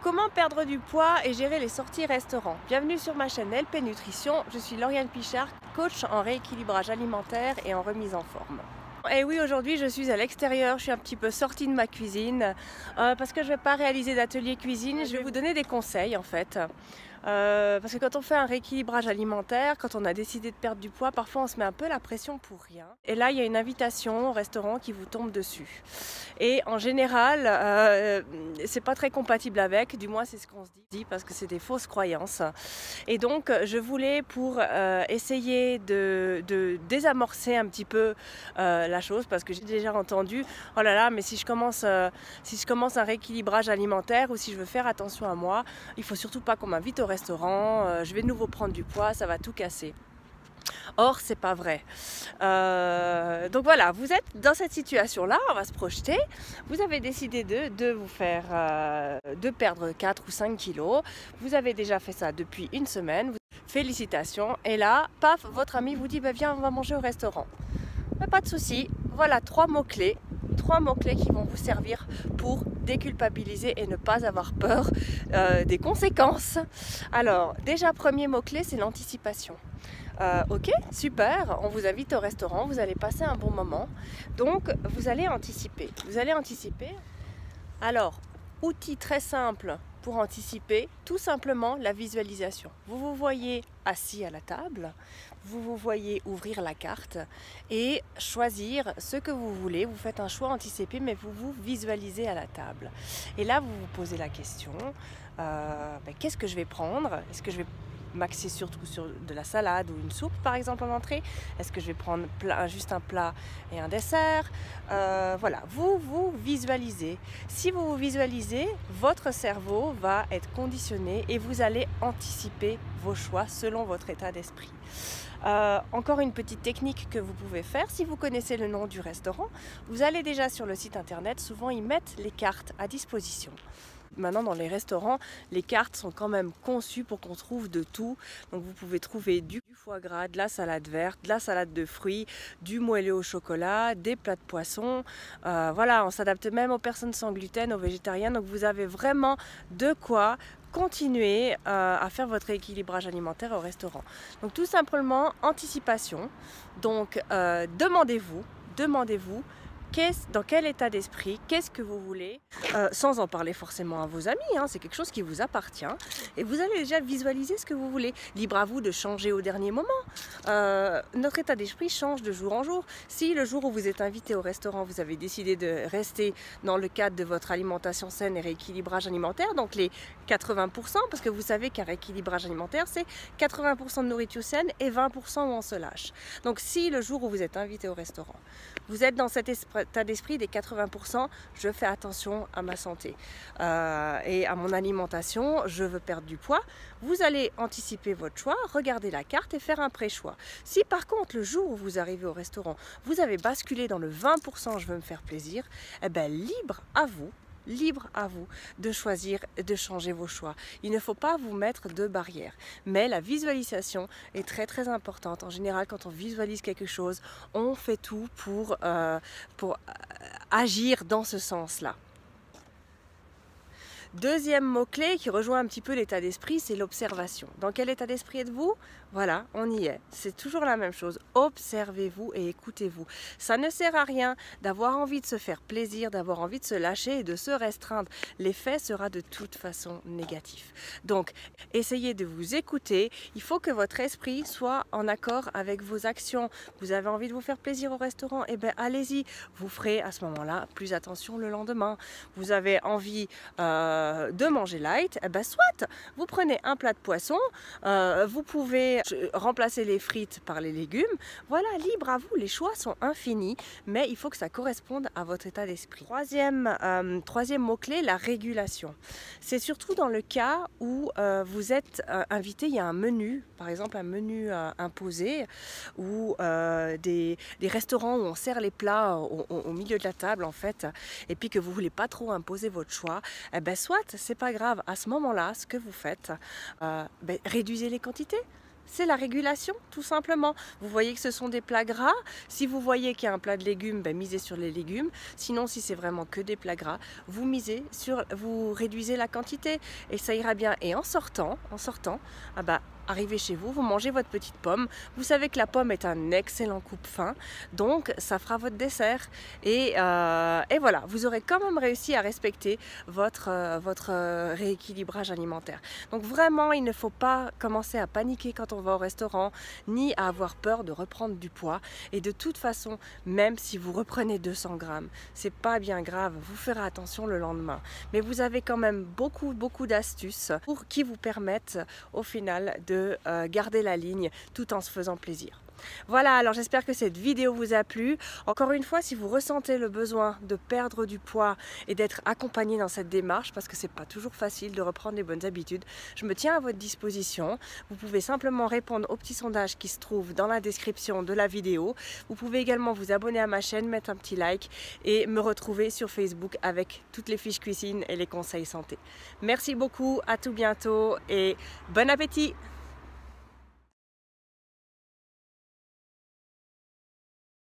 Comment perdre du poids et gérer les sorties restaurants? Bienvenue sur ma chaîne LP Nutrition, je suis Lauriane Pichard, coach en rééquilibrage alimentaire et en remise en forme. Et oui, aujourd'hui je suis à l'extérieur, je suis un petit peu sortie de ma cuisine parce que je ne vais pas réaliser d'atelier cuisine, je vais vous donner des conseils en fait. Parce que quand on fait un rééquilibrage alimentaire, quand on a décidé de perdre du poids, parfois on se met un peu la pression pour rien. Et là, il y a une invitation au restaurant qui vous tombe dessus. Et en général, c'est pas très compatible avec, du moins c'est ce qu'on se dit, parce que c'est des fausses croyances. Et donc, je voulais pour essayer de désamorcer un petit peu la chose, parce que j'ai déjà entendu, oh là là, mais si je commence un rééquilibrage alimentaire ou si je veux faire attention à moi, il faut surtout pas qu'on m'invite au restaurant, je vais de nouveau prendre du poids, ça va tout casser. Or, c'est pas vrai. Donc voilà, vous êtes dans cette situation-là, on va se projeter. Vous avez décidé de perdre 4 ou 5 kilos. Vous avez déjà fait ça depuis une semaine. Félicitations. Et là, paf, votre ami vous dit, bah, viens, on va manger au restaurant. Mais pas de souci. Voilà 3 mots-clés. 3 mots-clés qui vont vous servir pour déculpabiliser et ne pas avoir peur des conséquences. Alors, déjà, premier mot-clé, c'est l'anticipation. Ok, super, on vous invite au restaurant, vous allez passer un bon moment. Donc, vous allez anticiper. Alors, outil très simple pour anticiper, tout simplement la visualisation. Vous vous voyez assis à la table, vous vous voyez ouvrir la carte et choisir ce que vous voulez. Vous faites un choix anticipé, mais vous vous visualisez à la table. Et là, vous vous posez la question, qu'est-ce que je vais prendre? Est-ce que je vais m'axer surtout sur de la salade ou une soupe par exemple en entrée? Est-ce que je vais prendre juste un plat et un dessert? Voilà, vous vous visualisez. Si vous vous visualisez, votre cerveau va être conditionné et vous allez anticiper vos choix selon votre état d'esprit. Encore une petite technique que vous pouvez faire, si vous connaissez le nom du restaurant, vous allez déjà sur le site internet, souvent ils mettent les cartes à disposition. Maintenant, dans les restaurants, les cartes sont quand même conçues pour qu'on trouve de tout. Donc, vous pouvez trouver du foie gras, de la salade verte, de la salade de fruits, du moelleux au chocolat, des plats de poisson. Voilà, on s'adapte même aux personnes sans gluten, aux végétariens. Donc, vous avez vraiment de quoi continuer à faire votre équilibrage alimentaire au restaurant. Donc, tout simplement, anticipation. Donc, demandez-vous dans quel état d'esprit, qu'est-ce que vous voulez, sans en parler forcément à vos amis, hein, c'est quelque chose qui vous appartient et vous allez déjà visualiser ce que vous voulez. Libre à vous de changer au dernier moment. Notre état d'esprit change de jour en jour. Si le jour où vous êtes invité au restaurant, vous avez décidé de rester dans le cadre de votre alimentation saine et rééquilibrage alimentaire, donc les 80%, parce que vous savez qu'un rééquilibrage alimentaire, c'est 80% de nourriture saine et 20% où on se lâche. Donc si le jour où vous êtes invité au restaurant, vous êtes dans cet état d'esprit des 80%, je fais attention à ma santé et à mon alimentation, je veux perdre du poids, vous allez anticiper votre choix, regarder la carte et faire un pré-choix. Si par contre le jour où vous arrivez au restaurant, vous avez basculé dans le 20% je veux me faire plaisir, eh bien libre à vous de choisir et de changer vos choix. Il ne faut pas vous mettre de barrières. Mais la visualisation est très très importante. En général, quand on visualise quelque chose, on fait tout pour agir dans ce sens-là. Deuxième mot-clé qui rejoint un petit peu l'état d'esprit, c'est l'observation. Dans quel état d'esprit êtes-vous? Voilà, on y est. C'est toujours la même chose. Observez-vous et écoutez-vous. Ça ne sert à rien d'avoir envie de se faire plaisir, d'avoir envie de se lâcher et de se restreindre. L'effet sera de toute façon négatif. Donc, essayez de vous écouter. Il faut que votre esprit soit en accord avec vos actions. Vous avez envie de vous faire plaisir au restaurant? Eh bien, allez-y. Vous ferez à ce moment-là plus attention le lendemain. Vous avez envie de manger light, eh ben soit vous prenez un plat de poisson, vous pouvez remplacer les frites par les légumes, voilà, libre à vous, les choix sont infinis, mais il faut que ça corresponde à votre état d'esprit. Troisième mot-clé, la régulation. C'est surtout dans le cas où vous êtes invité, il y a un menu, par exemple un menu imposé, ou des restaurants où on sert les plats au milieu de la table en fait, et puis que vous ne voulez pas trop imposer votre choix, eh ben soit c'est pas grave, à ce moment-là, ce que vous faites, réduisez les quantités. c'est la régulation, tout simplement. Vous voyez que ce sont des plats gras. Si vous voyez qu'il y a un plat de légumes, ben, misez sur les légumes. Sinon, si c'est vraiment que des plats gras, vous réduisez la quantité et ça ira bien. Et en sortant, ah bah, arrivez chez vous, vous mangez votre petite pomme. Vous savez que la pomme est un excellent coupe-faim, donc ça fera votre dessert. Et voilà, vous aurez quand même réussi à respecter votre rééquilibrage alimentaire. Donc vraiment, il ne faut pas commencer à paniquer quand on va au restaurant, ni à avoir peur de reprendre du poids. Et de toute façon, même si vous reprenez 200 grammes, c'est pas bien grave, vous ferez attention le lendemain. Mais vous avez quand même beaucoup d'astuces qui vous permettent au final de garder la ligne tout en se faisant plaisir. Voilà, alors j'espère que cette vidéo vous a plu. Encore une fois, si vous ressentez le besoin de perdre du poids et d'être accompagné dans cette démarche, parce que c'est pas toujours facile de reprendre les bonnes habitudes, je me tiens à votre disposition. Vous pouvez simplement répondre au petit sondage qui se trouve dans la description de la vidéo. Vous pouvez également vous abonner à ma chaîne, mettre un petit like et me retrouver sur Facebook avec toutes les fiches cuisine et les conseils santé. Merci beaucoup, à tout bientôt et bon appétit!